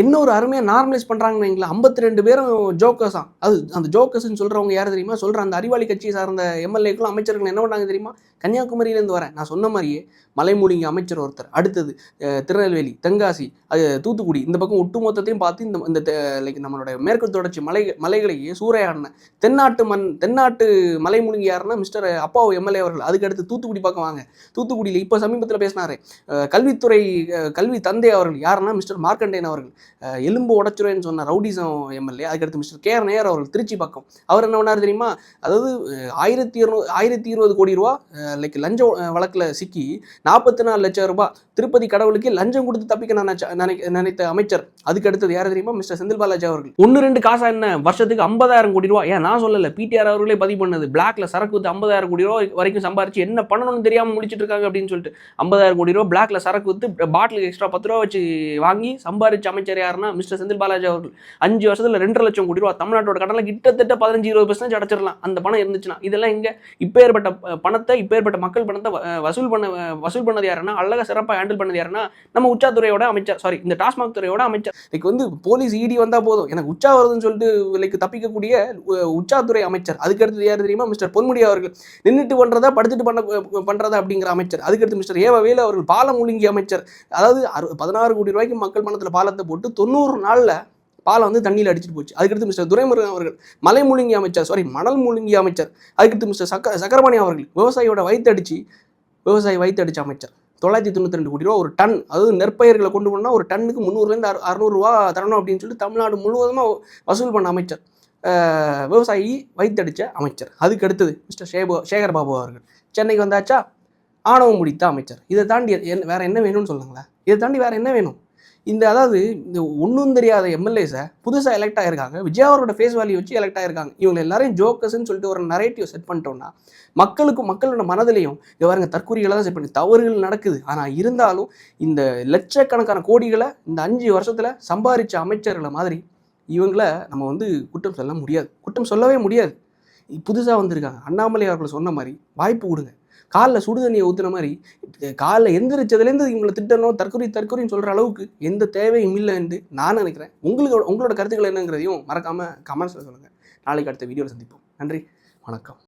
என்ன ஒரு அருமையாக நார்மலைஸ் பண்ணுறாங்கன்னு வைங்களேன். 52 பேரும் ஜோக்கர்ஸாம். அது அந்த ஜோக்கர்ஸ்ன்னு சொல்கிறவங்க யார் தெரியுமா? சொல்கிற அந்த அறிவாளி கட்சியை சார்ந்த எம்எல்ஏக்களும் அமைச்சர்கள் என்ன பண்ணாங்க தெரியுமா? கன்னியாகுமரியிலேருந்து வரேன், நான் சொன்ன மாதிரியே மலைமூலிகை அமைச்சர் ஒருத்தர், அடுத்தது திருநெல்வேலி, தென்காசி, தூத்துக்குடி, இந்த பக்கம் ஒட்டுமொத்தத்தையும் பார்த்து இந்த லைக் நம்மளுடைய மேற்கு தொடர்ச்சி மலைகளையே சூறையாடின தென்னாட்டு மலைமூலிகை யாருன்னா மிஸ்டர் அப்பாவு எம்எல்ஏ அவர்கள். அதுக்கடுத்து தூத்துக்குடி பக்கம் வாங்க. தூத்துக்குடியில் இப்போ சமீபத்தில் பேசினாரு கல்வித்துறை கல்வி தந்தை அவர்கள் யாருன்னா மிஸ்டர் மார்க்கண்டேன் அவர்கள். எலும்பு உடச்சுருவேன்னு சொன்ன ரவுடிசம் எம்எல்ஏ. அதுக்கடுத்து மிஸ்டர் கேஆர் நேயர் அவர்கள் திருச்சி பக்கம். அவர் என்ன பண்ணார் தெரியுமா? அதாவது 1220 கோடி ரூபா லைக் லஞ்ச வழக்கில் சிக்கி 44 லட்சம் ரூபாய் திருப்பதி கடவுளுக்கு லஞ்சம் கொடுத்து தப்பிக்க நினைத்த அமைச்சர். அதுக்கு அடுத்தது யார் தெரியுமா? மிஸ்டர் செந்தில் பாலாஜி அவர்கள். 1-2 காசா என்ன, வருஷத்துக்கு 50,000 கோடி ரூபா. ஏன் நான் சொல்லல, பிடிஆர் அவர்களே பதிவு பண்ணது. பிளாக்ல சரக்கு வித்து 50,000 கோடி ரூபா வரைக்கும் சம்பாரிச்சு என்ன பண்ணணும்னு தெரியாம முடிச்சிட்டு இருக்காங்க அப்படின்னு சொல்லிட்டு 50,000 கோடி ரூபா பிளாக்ல சரக்கு வித்து பாட்டிலுக்கு எக்ஸ்ட்ரா 10 ரூபா வச்சு வாங்கி சம்பாரிச்ச அமைச்சர் யாருன்னா மிஸ்டர் செந்தில் பாலாஜி அவர்கள். 5 வருஷத்துல 2.5 லட்சம் கோடி ரூபா தமிழ்நாட்டோட கடன்ல கிட்டத்தட்ட 15-20% அடைச்சிடலாம் அந்த பணம் இருந்துச்சுன்னா. இதெல்லாம் இங்க இப்பேற்பட்ட பணத்தை, இப்பேற்பட்ட மக்கள் பணத்தை வசூல் பண்ணது யாருன்னா, அழகா சிறப்பாக ஹேண்டில் பண்ணது யாருன்னா நம்ம உச்சாத்துறையோட அமைச்சர், சாரி இந்த டாஸ்மாக் துறையோட அமைச்சர். லைக் வந்து போலீஸ் இடி வந்தா போதும் எனக்கு உச்சா வருதுன்னு சொல்லிட்டு லைக் தப்பிக்கக்கூடிய உச்சாத்துறை அமைச்சர். அதுக்கடுத்து யார் தெரியுமா? மிஸ்டர் பொன்முடி அவர்கள். நின்றுட்டு பண்றதா படுத்துட்டு பண்றதா அப்படிங்கிற அமைச்சர். அதுக்கடுத்து மிஸ்டர் ஏவவேலு அவர்கள் பாலம் முழுங்கி அமைச்சர். அதாவது 16 கோடி ரூபாய்க்கு மக்கள் பணத்துல பாலத்தை போட்டு 90 நாள்ல பாலம் வந்து தண்ணியில் அடிச்சுட்டு போச்சு. அதுக்கடுத்து மிஸ்டர் துரைமுருகன் அவர்கள் மலை மூலிங்கி அமைச்சர், சாரி மணல் மூலிங்கி அமைச்சர். அதுக்கடுத்து மிஸ்டர் சக்கரபாணி அவர்கள் விவசாயியோட விவசாயி வைத்தடிச்ச அமைச்சர். 992 கோடி ரூபா ஒரு டன், அதாவது நெற்பயிர்களை கொண்டு போனால் ஒரு டன்னுக்கு 300 to 600 ரூபா தரணும் அப்படின்னு சொல்லிட்டு தமிழ்நாடு முழுவதுமாக வசூல் பண்ண அமைச்சர், விவசாயி வைத்தடிச்ச அமைச்சர். அதுக்கு அடுத்தது மிஸ்டர் சேகர் பாபு அவர்கள். சென்னைக்கு வந்தாச்சா, ஆணவம் முடித்த அமைச்சர். இதை தாண்டி வேற என்ன வேணும்னு சொல்லுங்களேன். இதை தாண்டி வேற என்ன வேணும்? அதாவது இந்த ஒன்றும் தெரியாத எம்எல்ஏஸை புதுசாக எலெக்ட் ஆகிருக்காங்க. விஜயா அவரோட ஃபேஸ் வேல்யூ வச்சு எலெக்ட் ஆகிருக்காங்க. இவங்க எல்லாரையும் ஜோக்கர்ஸ்ன்னு சொல்லிட்டு ஒரு நரேட்டிவ் செட் பண்ணிட்டோம்னா மக்களோட மனதிலையும் இது பாருங்க தற்கொலைகளை தான் செட் பண்ணி தவறுகள் நடக்குது. ஆனால் இருந்தாலும் இந்த லட்சக்கணக்கான கோடிகளை இந்த 5 வருஷத்தில் சம்பாதிச்ச அமைச்சர்களை மாதிரி இவங்களை நம்ம வந்து குற்றம் சொல்ல முடியாது, குற்றம் சொல்லவே முடியாது. புதுசாக வந்திருக்காங்க. அண்ணாமலை அவர்கள் சொன்ன மாதிரி வாய்ப்பு கொடுங்க. காலில் சுடுதண்ணியை ஊற்றுன மாதிரி காலில் எந்திரிச்சதுலேருந்து இவங்களை திட்டணும், தற்கொலைன்னு சொல்கிற அளவுக்கு எந்த தேவையும் இல்லைன்னு நான் நினைக்கிறேன். உங்களோட கருத்துக்கள் என்னங்கிறதையும் மறக்காமல் கமெண்ட்ஸில் சொல்லுங்கள். நாளைக்கு அடுத்த வீடியோவில் சந்திப்போம். நன்றி, வணக்கம்.